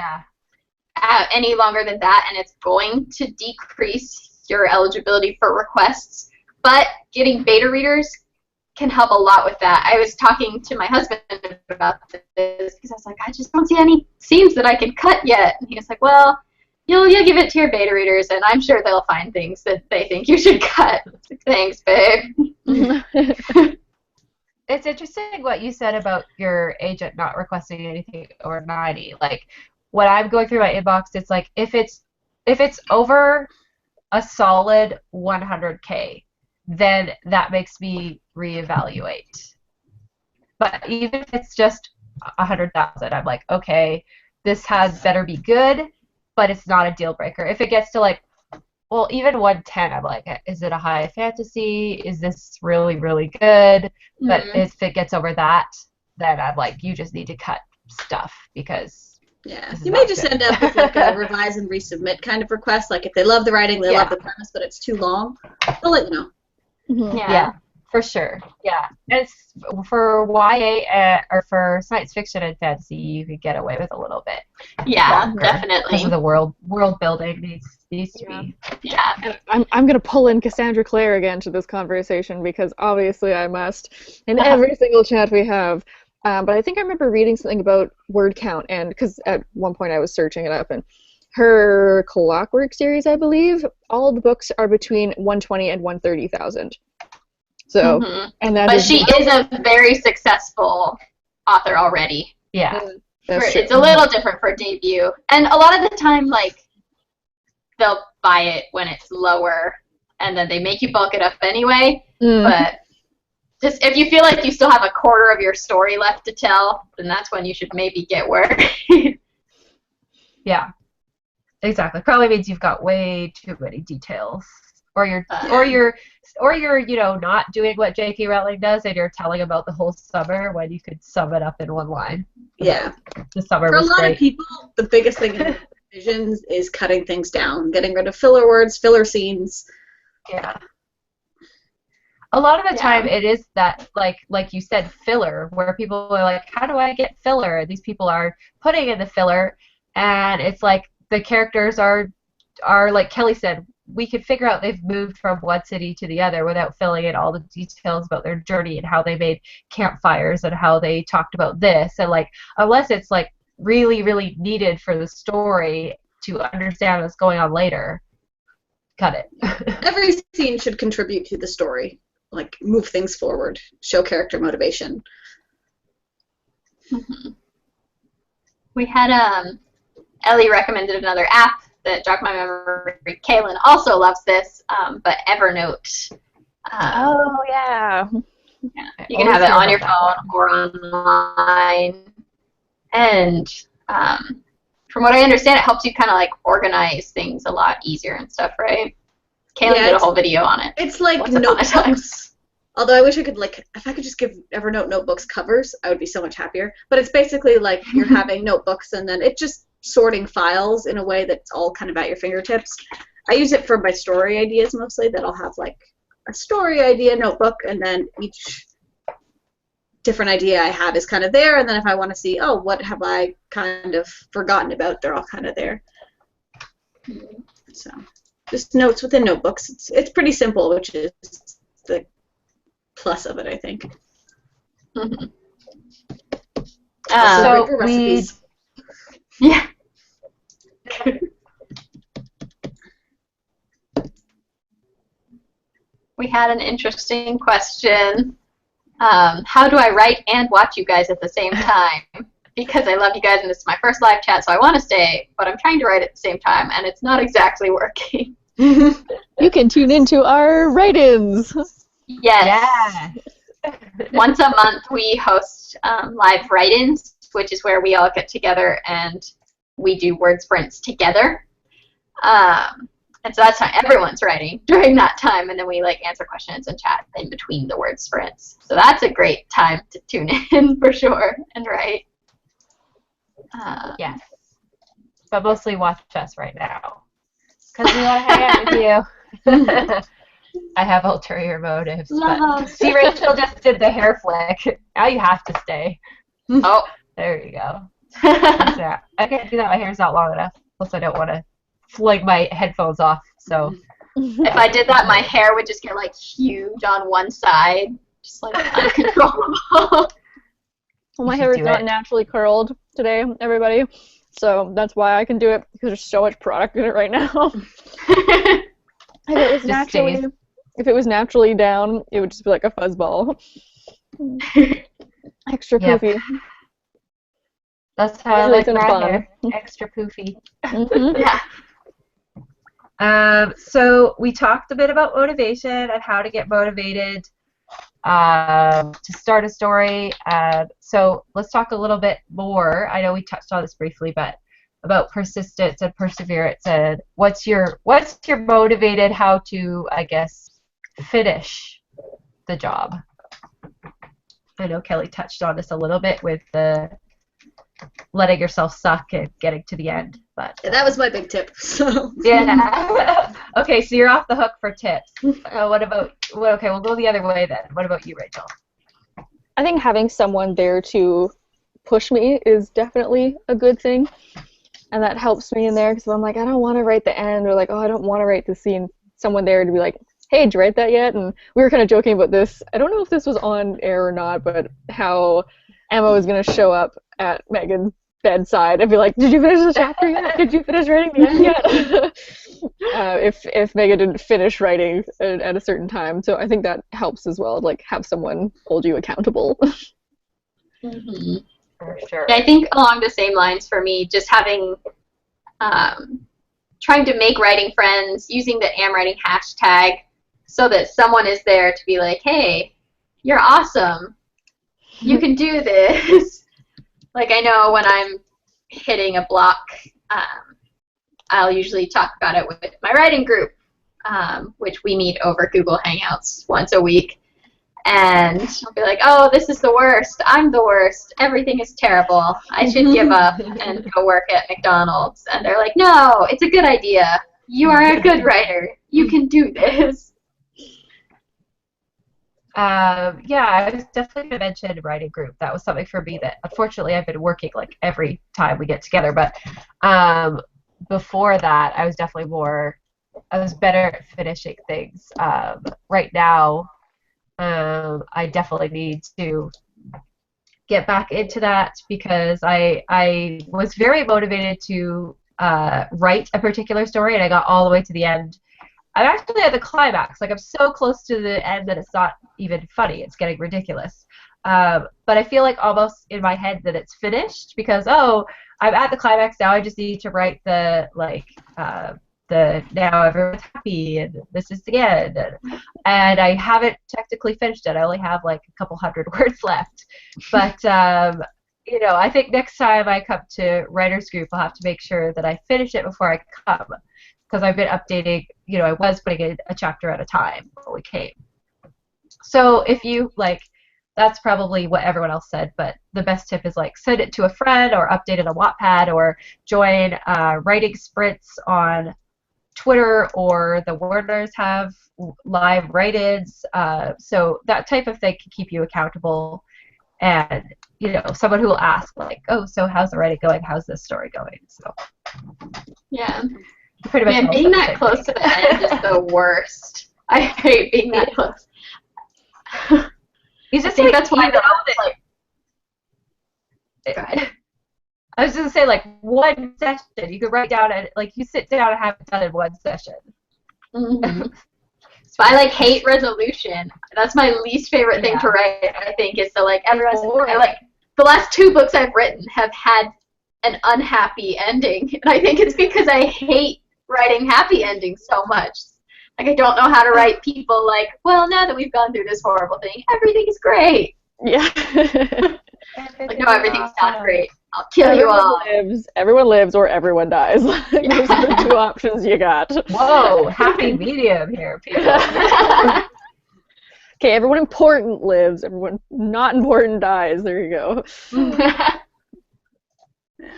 any longer than that, and it's going to decrease your eligibility for requests. But getting beta readers can help a lot with that. I was talking to my husband about this because I was like, I just don't see any scenes that I can cut yet. And he was like, well, you'll give it to your beta readers, and I'm sure they'll find things that they think you should cut. Like, thanks, babe. It's interesting what you said about your agent not requesting anything over 90. Like, when I'm going through my inbox, it's like, if it's over a solid 100K, then that makes me reevaluate. But even if it's just 100,000, I'm like, okay, this had better be good, but it's not a deal breaker. If it gets to like, well, even 110, I'm like, is it a high fantasy? Is this really, really good? But if it gets over that, then I'm like, you just need to cut stuff, because you may just end up with like a revise and resubmit kind of request. Like if they love the writing, they love the premise, but it's too long, they'll let you know. Mm-hmm. Yeah, for sure. Yeah, and it's for YA or for science fiction and fantasy, you could get away with a little bit. Yeah, longer, definitely. Because of the world building needs to be. Yeah. And I'm gonna pull in Cassandra Clare again to this conversation, because obviously I must in every single chat we have. But I think I remember reading something about word count, and because at one point I was searching it up, and her Clockwork series, I believe, all the books are between 120 and 130,000. So, and that but she is a very successful author already. Yeah, it's a little different for debut, and a lot of the time, like, they'll buy it when it's lower, and then they make you bulk it up anyway. Mm. But just if you feel like you still have a quarter of your story left to tell, then that's when you should maybe get Word. Yeah, exactly. Probably means you've got way too many details, or you're not doing what J.K. Rowling does, and you're telling about the whole summer when you could sum it up in one line. Yeah. The summer For a was lot great. of people, the biggest thing in revisions is cutting things down, getting rid of filler words, filler scenes. Yeah. A lot of the time it is that, like you said, filler, where people are like, how do I get filler? And these people are putting in the filler, and it's like the characters are like Kelly said, we could figure out they've moved from one city to the other without filling in all the details about their journey and how they made campfires and how they talked about this. And like, unless it's like really, really needed for the story to understand what's going on later, cut it. Every scene should contribute to the story, like move things forward, show character motivation. Mm-hmm. We had Ellie recommended another app that jogged my memory. Kaylin also loves this, but Evernote. Oh, yeah. You can have it on your phone or online. And from what I understand, it helps you kind of like organize things a lot easier and stuff, right? Kaylin did a whole video on it. It's like notebooks. Although I wish I could, like, if I could just give Evernote notebooks covers, I would be so much happier. But it's basically like you're having notebooks, and then it's just sorting files in a way that's all kind of at your fingertips. I use it for my story ideas mostly, that I'll have, like, a story idea notebook, and then each different idea I have is kind of there, and then if I want to see, oh, what have I kind of forgotten about, they're all kind of there. So, just notes within notebooks. It's pretty simple, which is the plus of it, I think. Mm-hmm. So recipes. Yeah. We had an interesting question. How do I write and watch you guys at the same time? Because I love you guys and this is my first live chat, so I want to stay, but I'm trying to write at the same time, and it's not exactly working. You can tune into our write-ins. Yes. Yeah. Once a month we host live write-ins, which is where we all get together and we do word sprints together. And so that's time everyone's writing during that time, and then we like answer questions and chat in between the word sprints. So that's a great time to tune in for sure and write. Yes. But mostly watch us right now, because we want to hang out with you. I have ulterior motives. But see, Rachel just did the hair flick. Now you have to stay. Oh. There you go. I can't do that. My hair's not long enough. Plus, I don't want to flick my headphones off. So if I did that, my hair would just get like huge on one side, just like uncontrollable. Well, my hair is not naturally curled today, everybody. So that's why I can do it, because there's so much product in it right now. If it was naturally down, it would just be like a fuzzball. Extra poofy. That's how I like my hair. Extra poofy. Mm-hmm. Yeah. So we talked a bit about motivation and how to get motivated to start a story. So let's talk a little bit more. I know we touched on this briefly, but about persistence and perseverance, and what's your motivated how to, I guess, finish the job. I know Kelly touched on this a little bit with the letting yourself suck and getting to the end, but that was my big tip. So yeah. Okay, so you're off the hook for tips. Okay, we'll go the other way then. What about you, Rachel? I think having someone there to push me is definitely a good thing, and that helps me in there, because I'm like, I don't want to write the end, or like, oh, I don't want to write the scene. Someone there to be like, hey, did you write that yet? And we were kind of joking about this. I don't know if this was on air or not, but how Emma was going to show up at Megan's bedside and be like, did you finish the chapter yet? Did you finish writing the end yet? If Megan didn't finish writing at a certain time. So I think that helps as well, like have someone hold you accountable. Mm-hmm. For sure. I think along the same lines for me, just having trying to make writing friends using the amwriting hashtag so that someone is there to be like, hey, you're awesome. You can do this. Like, I know when I'm hitting a block, I'll usually talk about it with my writing group, which we meet over Google Hangouts once a week. And I'll be like, oh, this is the worst. I'm the worst. Everything is terrible. I should give up and go work at McDonald's. And they're like, no, it's a good idea. You are a good writer. You can do this. Yeah, I was definitely going to mention writing group. That was something for me that, unfortunately, I've been working like every time we get together. But before that, I was definitely I was better at finishing things. Right now, I definitely need to get back into that because I was very motivated to write a particular story, and I got all the way to the end. I'm actually at the climax. Like, I'm so close to the end that it's not even funny. It's getting ridiculous. But I feel like almost in my head that it's finished because, oh, I'm at the climax now. I just need to write the now everyone's happy and this is the end. And I haven't technically finished it. I only have like a couple hundred words left. But, you know, I think next time I come to writer's group, I'll have to make sure that I finish it before I come. Because I've been updating, you know, I was putting a chapter at a time when we came. So if you, like, that's probably what everyone else said, but the best tip is, like, send it to a friend or update it on Wattpad or join writing sprints on Twitter, or the WordNerds have live write-ins. So that type of thing can keep you accountable. And, you know, someone who will ask, like, oh, so how's the writing going? How's this story going? So yeah. Pretty much being that close to the end is the worst. I hate being that close. You just I think like, that's why Go ahead. I was just gonna say, like, one session you could write down and like you sit down and have it done in one session. Mm-hmm. So I like hate resolution. That's my least favorite thing to write. I think is to like everyone's like the last 2 books I've written have had an unhappy ending, and I think it's because I hate writing happy endings so much. Like, I don't know how to write people like, well, now that we've gone through this horrible thing, everything is great. Yeah. Like, no, everything's not great. I'll kill you all. Everyone lives or everyone dies. Those are the 2 options you got. Whoa, happy medium here, people. Okay, everyone important lives, everyone not important dies. There you go.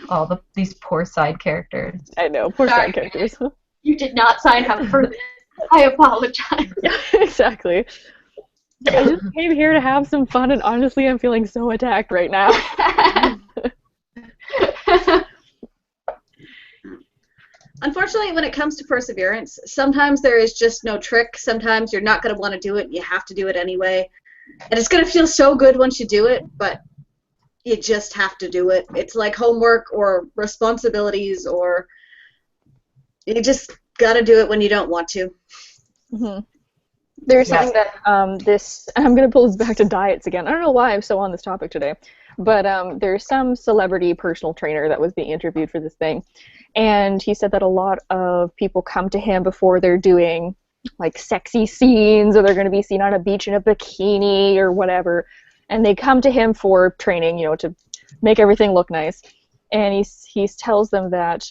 All these poor side characters. I know, poor side characters. You did not sign up for this. I apologize. Yeah, exactly. I just came here to have some fun, and honestly, I'm feeling so attacked right now. Unfortunately, when it comes to perseverance, sometimes there is just no trick. Sometimes you're not going to want to do it, and you have to do it anyway. And it's going to feel so good once you do it, but you just have to do it. It's like homework or responsibilities, or you just got to do it when you don't want to. Mm-hmm. There's something that I'm going to pull this back to diets again. I don't know why I'm so on this topic today, but there's some celebrity personal trainer that was being interviewed for this thing, and he said that a lot of people come to him before they're doing like sexy scenes, or they're going to be seen on a beach in a bikini or whatever, and they come to him for training, you know, to make everything look nice, and he tells them that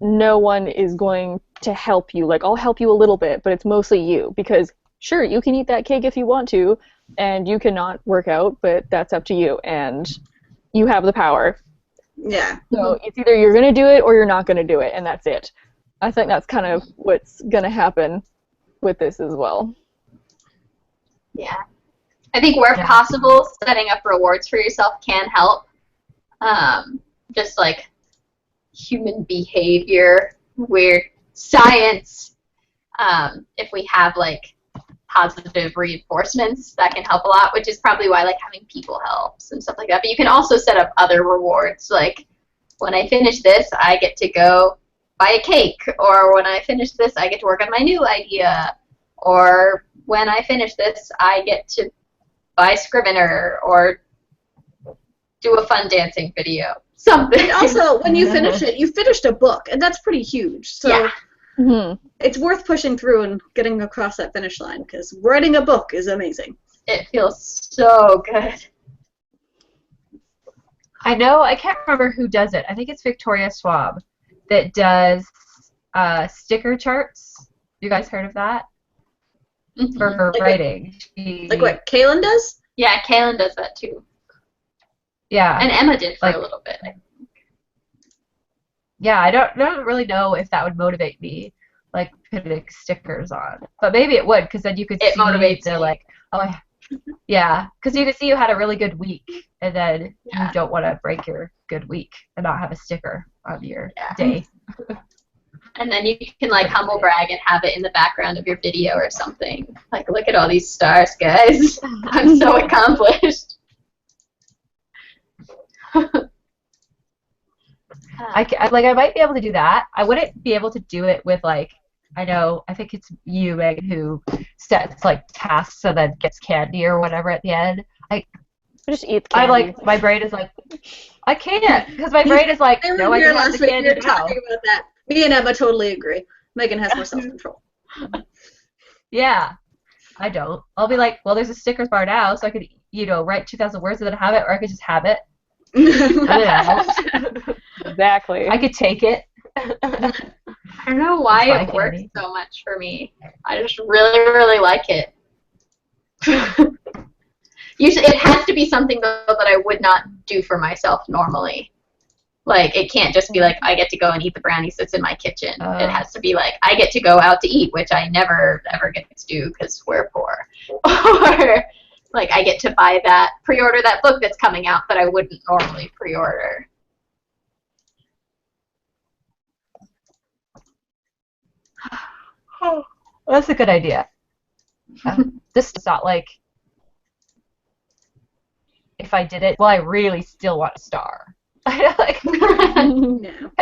no one is going to help you. Like, I'll help you a little bit, but it's mostly you, because sure, you can eat that cake if you want to, and you cannot work out, but that's up to you, and you have the power. Yeah. So it's either you're going to do it or you're not going to do it, and that's it. I think that's kind of what's going to happen with this as well. Yeah. I think where possible, setting up rewards for yourself can help. Just like human behavior, weird science, if we have like positive reinforcements, that can help a lot, which is probably why like having people helps and stuff like that. But you can also set up other rewards, like when I finish this, I get to go buy a cake, or when I finish this, I get to work on my new idea, or when I finish this, I get to buy Scrivener or do a fun dancing video. something. And also, when you finish it, you finished a book, and that's pretty huge. So Yeah. it's worth pushing through and getting across that finish line, because writing a book is amazing. It feels so good. I know, I can't remember who does it. I think it's Victoria Schwab that does sticker charts. You guys heard of that? For her Like writing. Like what Kaylin does? Yeah, Kaylin does that too. Yeah. And Emma did for Like- a little bit. Yeah, I don't really know if that would motivate me, like putting stickers on. But maybe it would, because then you could It see motivates the me. like, yeah, because you could see you had a really good week, and then Yeah. you don't want to break your good week and not have a sticker on your Yeah. day. And then you can like humble brag and have it in the background of your video or something. Like, look at all these stars, guys. I'm so accomplished. I might be able to do that. I wouldn't be able to do it with like, I think it's you, Megan, who sets like tasks and then gets candy or whatever at the end. Just eat I'm candy. like, my brain is like, I can't, because my brain is like, I no, remember I can have last the week candy we were now. talking about that. Me and Emma totally agree. Megan has more self-control. Yeah, I don't. I'll be like, well, there's a stickers bar now, so I could, write 2,000 words and then have it, or I could just have it. Exactly. I could take it. I don't know why It's it fine, works candy. so much for me. I just really, really like it. Usually, it has to be something though that I would not do for myself normally. Like, it can't just be like, I get to go and eat the brownies that's in my kitchen. It has to be like, I get to go out to eat, which I never, ever get to do because we're poor. Or, like, I get to buy pre-order that book that's coming out that I wouldn't normally pre-order. That's a good idea. This is not like, if I did it, well, I really still want a star. I No.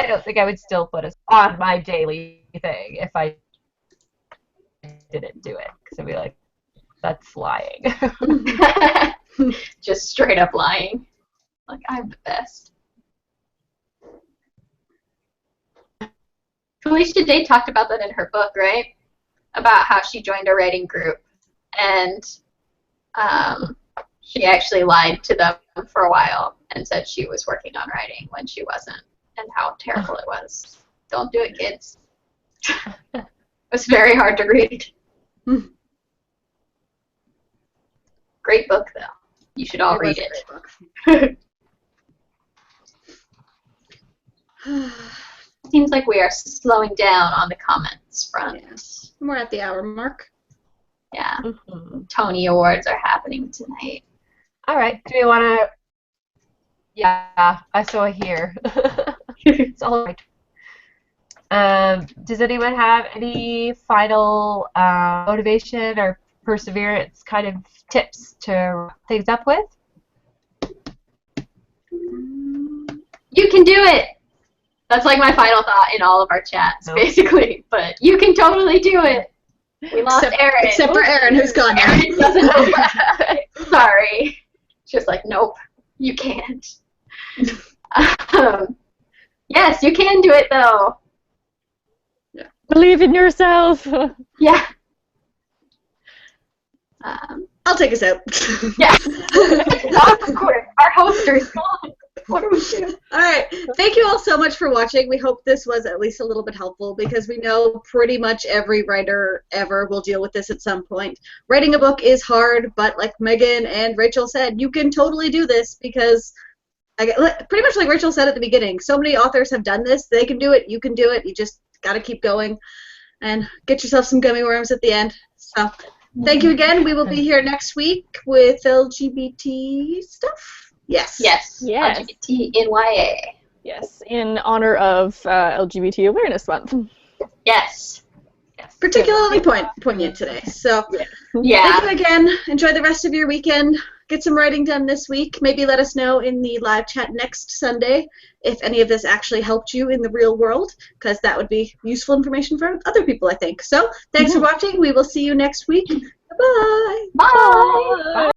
don't think I would still put it on my daily thing if I didn't do it, because I'd be like, that's lying. Just straight up lying. Like, I'm the best. Felicia Day talked about that in her book, right? About how she joined a writing group and she actually lied to them for a while and said she was working on writing when she wasn't, and how terrible it was. Don't do it, kids. It was very hard to read. Great book, though. You should all read it. Seems like we are slowing down on the comments front. Yes. We're at the hour mark. Yeah. Mhm. Tony Awards are happening tonight. All right. Do we want to? Yeah, I saw here. It's all right. Does anyone have any final motivation or perseverance kind of tips to wrap things up with? You can do it! That's like my final thought in all of our chats, Nope. basically. But you can totally do it. We lost Erin. Except for Erin, who's gone now. Erin doesn't know. Sorry. Just like, nope, you can't. Yes, you can do it, though. Believe in yourself. Yeah. I'll take us out. Yeah. Awkward. Our hoster is gone. What do we do? All right. Thank you all so much for watching. We hope this was at least a little bit helpful, because we know pretty much every writer ever will deal with this at some point. Writing a book is hard, but like Megan and Rachel said, you can totally do this, because pretty much like Rachel said at the beginning, so many authors have done this. They can do it. You can do it. You just got to keep going and get yourself some gummy worms at the end. So thank you again. We will be here next week with LGBT stuff. Yes. Yes. Yes. LGBTNYA. Yes, in honor of LGBT Awareness Month. Yes. Particularly poignant today. So Yeah. thank you again. Enjoy the rest of your weekend. Get some writing done this week. Maybe let us know in the live chat next Sunday if any of this actually helped you in the real world, because that would be useful information for other people, I think. So thanks for watching. We will see you next week. Bye-bye. Bye.